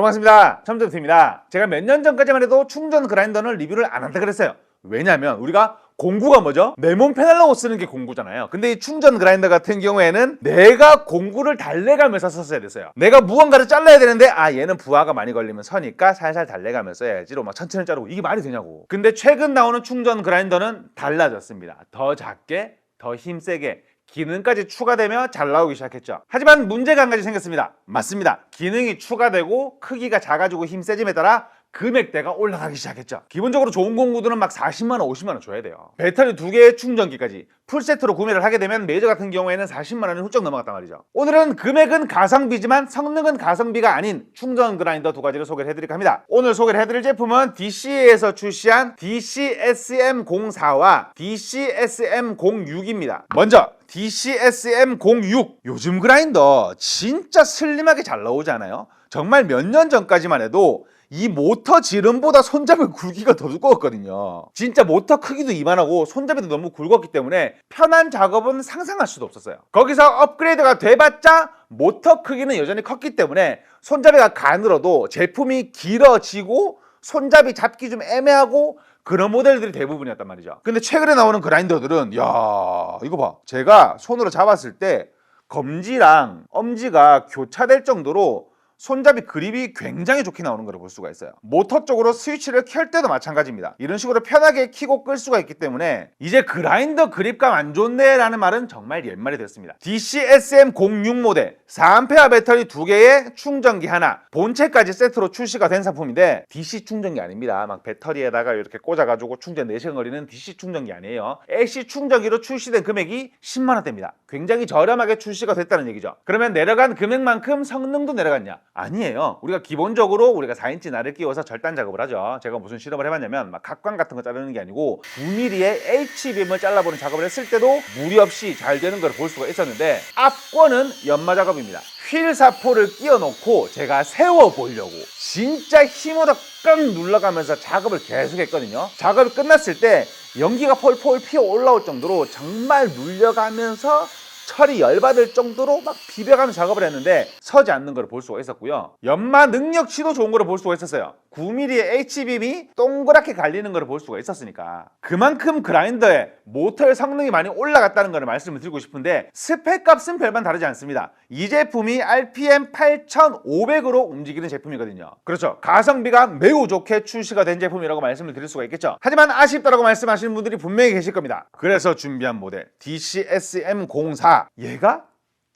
반갑습니다. 첨정TV입니다. 제가 몇 년 전까지만 해도 충전 그라인더는 리뷰를 안 한다 그랬어요. 왜냐면 우리가 공구가 뭐죠? 내 몸 편하려고 쓰는 게 공구잖아요. 근데 이 충전 그라인더 같은 경우에는 내가 공구를 달래가면서 썼어야 됐어요. 내가 무언가를 잘라야 되는데 얘는 부하가 많이 걸리면 서니까 살살 달래가면서 써야지로 막 천천히 자르고, 이게 말이 되냐고. 근데 최근 나오는 충전 그라인더는 달라졌습니다. 더 작게, 더 힘세게, 기능까지 추가되며 잘 나오기 시작했죠. 하지만 문제가 한 가지 생겼습니다. 맞습니다. 기능이 추가되고 크기가 작아지고 힘 세짐에 따라 금액대가 올라가기 시작했죠. 기본적으로 좋은 공구들은 막 40만원, 50만원 줘야 돼요. 배터리 2개의 충전기까지 풀세트로 구매를 하게 되면 메이저 같은 경우에는 40만원이 훌쩍 넘어갔단 말이죠. 오늘은 금액은 가성비지만 성능은 가성비가 아닌 충전 그라인더 두 가지를 소개를 해드릴까 합니다. 오늘 소개를 해드릴 제품은 DC에서 출시한 DCSM04와 DCSM06입니다. 먼저 DCSM06, 요즘 그라인더 진짜 슬림하게 잘 나오지 않아요? 정말 몇 년 전까지만 해도 이 모터 지름보다 손잡이 굵기가 더 두꺼웠거든요. 진짜 모터 크기도 이만하고 손잡이도 너무 굵었기 때문에 편한 작업은 상상할 수도 없었어요. 거기서 업그레이드가 돼봤자 모터 크기는 여전히 컸기 때문에 손잡이가 가늘어도 제품이 길어지고 손잡이 잡기 좀 애매하고 그런 모델들이 대부분이었단 말이죠. 근데 최근에 나오는 그라인더들은, 야, 이거 봐. 제가 손으로 잡았을 때 검지랑 엄지가 교차될 정도로 손잡이 그립이 굉장히 좋게 나오는 걸 볼 수가 있어요. 모터 쪽으로 스위치를 켤 때도 마찬가지입니다. 이런 식으로 편하게 켜고 끌 수가 있기 때문에 이제 그라인더 그립감 안 좋네 라는 말은 정말 옛말이 됐습니다. DCSM06 모델 4A 배터리 2개에 충전기 하나, 본체까지 세트로 출시가 된 상품인데 DC 충전기 아닙니다. 막 배터리에다가 이렇게 꽂아가지고 충전 4시간 걸리는 DC 충전기 아니에요. AC 충전기로 출시된 금액이 10만원대입니다. 굉장히 저렴하게 출시가 됐다는 얘기죠. 그러면 내려간 금액만큼 성능도 내려갔냐? 아니에요. 우리가 기본적으로 우리가 4인치 날을 끼워서 절단 작업을 하죠. 제가 무슨 실험을 해봤냐면 막 각광 같은 거 자르는 게 아니고 9mm의 H빔을 잘라보는 작업을 했을 때도 무리 없이 잘 되는 걸 볼 수가 있었는데, 앞권은 연마 작업입니다. 휠 사포를 끼워 놓고 제가 세워 보려고 진짜 힘으로 꽉 눌러가면서 작업을 계속 했거든요. 작업이 끝났을 때 연기가 폴폴 피어 올라올 정도로 정말 눌려가면서 철이 열받을 정도로 막 비벼가면서 작업을 했는데 서지 않는 걸 볼 수가 있었고요. 연마 능력치도 좋은 걸 볼 수가 있었어요. 9mm의 H빔이 동그랗게 갈리는 걸 볼 수가 있었으니까 그만큼 그라인더의 모터의 성능이 많이 올라갔다는 걸 말씀을 드리고 싶은데, 스펙 값은 별반 다르지 않습니다. 이 제품이 RPM 8500으로 움직이는 제품이거든요. 그렇죠. 가성비가 매우 좋게 출시가 된 제품이라고 말씀을 드릴 수가 있겠죠. 하지만 아쉽다라고 말씀하시는 분들이 분명히 계실 겁니다. 그래서 준비한 모델 DCSM04, 얘가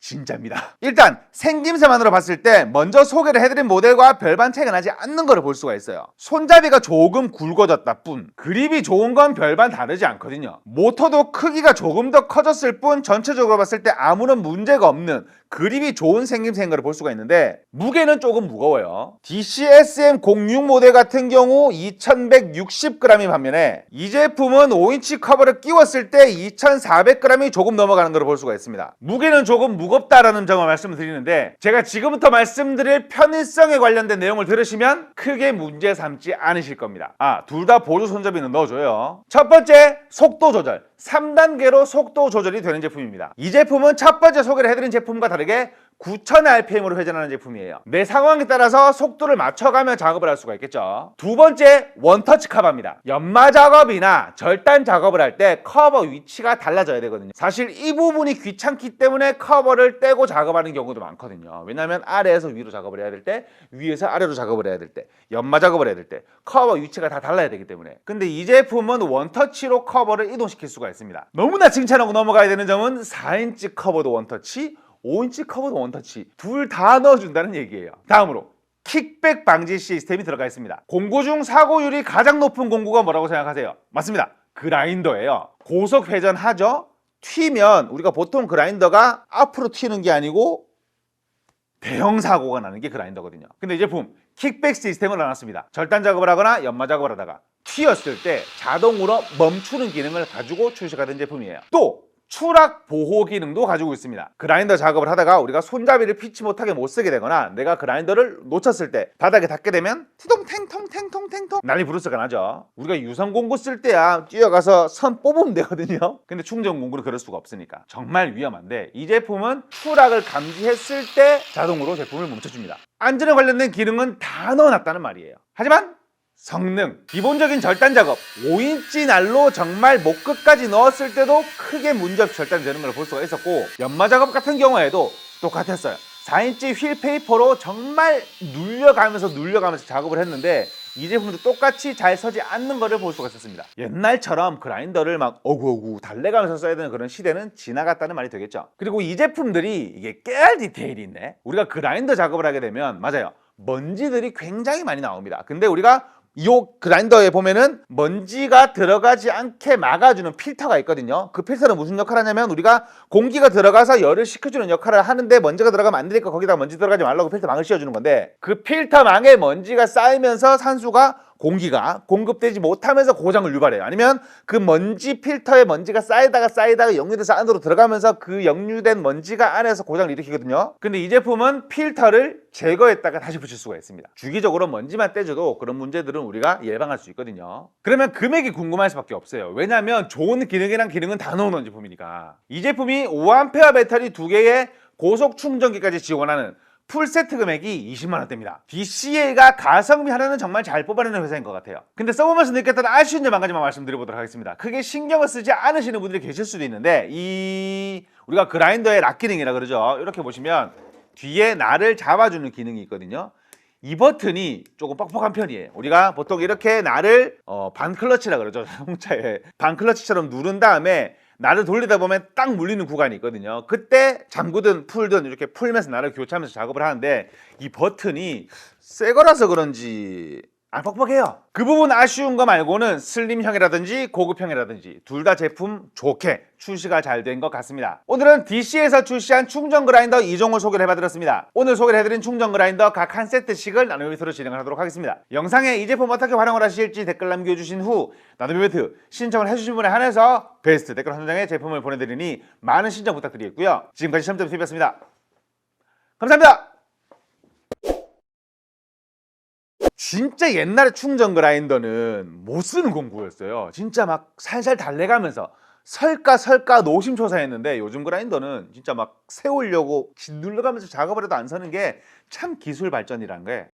진짜입니다. 일단 생김새만으로 봤을 때 먼저 소개를 해드린 모델과 별반 차이가 나지 않는 걸 볼 수가 있어요. 손잡이가 조금 굵어졌다 뿐, 그립이 좋은 건 별반 다르지 않거든요. 모터도 크기가 조금 더 커졌을 뿐 전체적으로 봤을 때 아무런 문제가 없는 그립이 좋은 생김새인 걸 볼 수가 있는데, 무게는 조금 무거워요. DCSM06 모델 같은 경우 2160g이 반면에 이 제품은 5인치 커버를 끼웠을 때 2400g이 조금 넘어가는 걸 볼 수가 있습니다. 무게는 조금 무겁다라는 점을 말씀을 드리는데, 제가 지금부터 말씀드릴 편의성에 관련된 내용을 들으시면 크게 문제 삼지 않으실 겁니다. 둘 다 보조 손잡이는 넣어줘요. 첫 번째, 속도 조절. 3단계로 속도 조절이 되는 제품입니다. 이 제품은 첫 번째 소개를 해드린 제품과 다르게 9000rpm으로 회전하는 제품이에요. 내 상황에 따라서 속도를 맞춰가며 작업을 할 수가 있겠죠. 두 번째, 원터치 커버입니다. 연마 작업이나 절단 작업을 할 때 커버 위치가 달라져야 되거든요. 사실 이 부분이 귀찮기 때문에 커버를 떼고 작업하는 경우도 많거든요. 왜냐하면 아래에서 위로 작업을 해야 될 때, 위에서 아래로 작업을 해야 될 때, 연마 작업을 해야 될 때 커버 위치가 다 달라야 되기 때문에. 근데 이 제품은 원터치로 커버를 이동시킬 수가 있습니다. 너무나 칭찬하고 넘어가야 되는 점은 4인치 커버도 원터치, 5인치 커버도 원터치, 둘 다 넣어준다는 얘기예요. 다음으로 킥백 방지 시스템이 들어가 있습니다. 공구 중 사고율이 가장 높은 공구가 뭐라고 생각하세요? 맞습니다. 그라인더예요. 고속 회전하죠? 튀면 우리가 보통 그라인더가 앞으로 튀는 게 아니고 대형 사고가 나는 게 그라인더거든요. 근데 이 제품 킥백 시스템을 넣어놨습니다. 절단 작업을 하거나 연마 작업을 하다가 튀었을 때 자동으로 멈추는 기능을 가지고 출시가 된 제품이에요. 또 추락 보호 기능도 가지고 있습니다. 그라인더 작업을 하다가 우리가 손잡이를 피치 못하게 못 쓰게 되거나 내가 그라인더를 놓쳤을 때 바닥에 닿게 되면 티동탱통탱통탱통 난리 부르스가 나죠. 우리가 유선 공구 쓸 때야 뛰어가서 선 뽑으면 되거든요. 근데 충전 공구는 그럴 수가 없으니까 정말 위험한데, 이 제품은 추락을 감지했을 때 자동으로 제품을 멈춰줍니다. 안전에 관련된 기능은 다 넣어놨다는 말이에요. 하지만 성능, 기본적인 절단 작업, 5인치 난로 정말 목 끝까지 넣었을 때도 크게 문제없이 절단이 되는 걸 볼 수가 있었고, 연마 작업 같은 경우에도 똑같았어요. 4인치 휠 페이퍼로 정말 눌려가면서 작업을 했는데 이 제품도 똑같이 잘 서지 않는 것을 볼 수가 있었습니다. 옛날처럼 그라인더를 막 어구어구 달래가면서 써야 되는 그런 시대는 지나갔다는 말이 되겠죠. 그리고 이 제품들이 이게 깨알 디테일이 있네. 우리가 그라인더 작업을 하게 되면 맞아요, 먼지들이 굉장히 많이 나옵니다. 근데 우리가 이 그라인더에 보면은 먼지가 들어가지 않게 막아주는 필터가 있거든요. 그 필터는 무슨 역할을 하냐면, 우리가 공기가 들어가서 열을 식혀주는 역할을 하는데 먼지가 들어가면 안 되니까 거기다 먼지 들어가지 말라고 필터 망을 씌워주는 건데, 그 필터망에 먼지가 쌓이면서 산소가 공기가 공급되지 못하면서 고장을 유발해요. 아니면 그 먼지 필터에 먼지가 쌓이다가 역류돼서 안으로 들어가면서 그 역류된 먼지가 안에서 고장을 일으키거든요. 근데 이 제품은 필터를 제거했다가 다시 붙일 수가 있습니다. 주기적으로 먼지만 떼줘도 그런 문제들은 우리가 예방할 수 있거든요. 그러면 금액이 궁금할 수밖에 없어요. 왜냐하면 좋은 기능이랑 기능은 다 넣어놓은 제품이니까. 이 제품이 5A 배터리 2개의 고속 충전기까지 지원하는 풀세트 금액이 20만원대입니다. DCA가 가성비 하나는 정말 잘 뽑아내는 회사인 것 같아요. 근데 써보면서 느꼈던 아쉬운 점 한 가지만 말씀드려보도록 하겠습니다. 크게 신경을 쓰지 않으시는 분들이 계실 수도 있는데, 우리가 그라인더의 락 기능이라 그러죠. 이렇게 보시면 뒤에 날을 잡아주는 기능이 있거든요. 이 버튼이 조금 뻑뻑한 편이에요. 우리가 보통 이렇게 날을 반클러치라 그러죠. 자동차에 반클러치처럼 누른 다음에 날을 돌리다 보면 딱 물리는 구간이 있거든요. 그때 잠그든 풀든 이렇게 풀면서 날을 교체하면서 작업을 하는데, 이 버튼이 새 거라서 그런지 안 뻑뻑해요. 그 부분 아쉬운 거 말고는 슬림형이라든지 고급형이라든지 둘 다 제품 좋게 출시가 잘 된 것 같습니다. 오늘은 DC에서 출시한 충전 그라인더 2종을 소개를 해드렸습니다. 오늘 소개를 해드린 충전 그라인더 각 한 세트씩을 나눔 이벤트로 진행을 하도록 하겠습니다. 영상에 이 제품 어떻게 활용을 하실지 댓글 남겨주신 후 나눔 이벤트 신청을 해주신 분에 한해서 베스트 댓글 한 장의 제품을 보내드리니 많은 신청 부탁드리겠고요. 지금까지 시험점TV였습니다. 감사합니다. 진짜 옛날에 충전 그라인더는 못 쓰는 공구였어요. 진짜 막 살살 달래가면서 설까 노심초사했는데, 요즘 그라인더는 진짜 막 세우려고 짓눌러가면서 작업을 해도 안 서는 게 참 기술 발전이란 게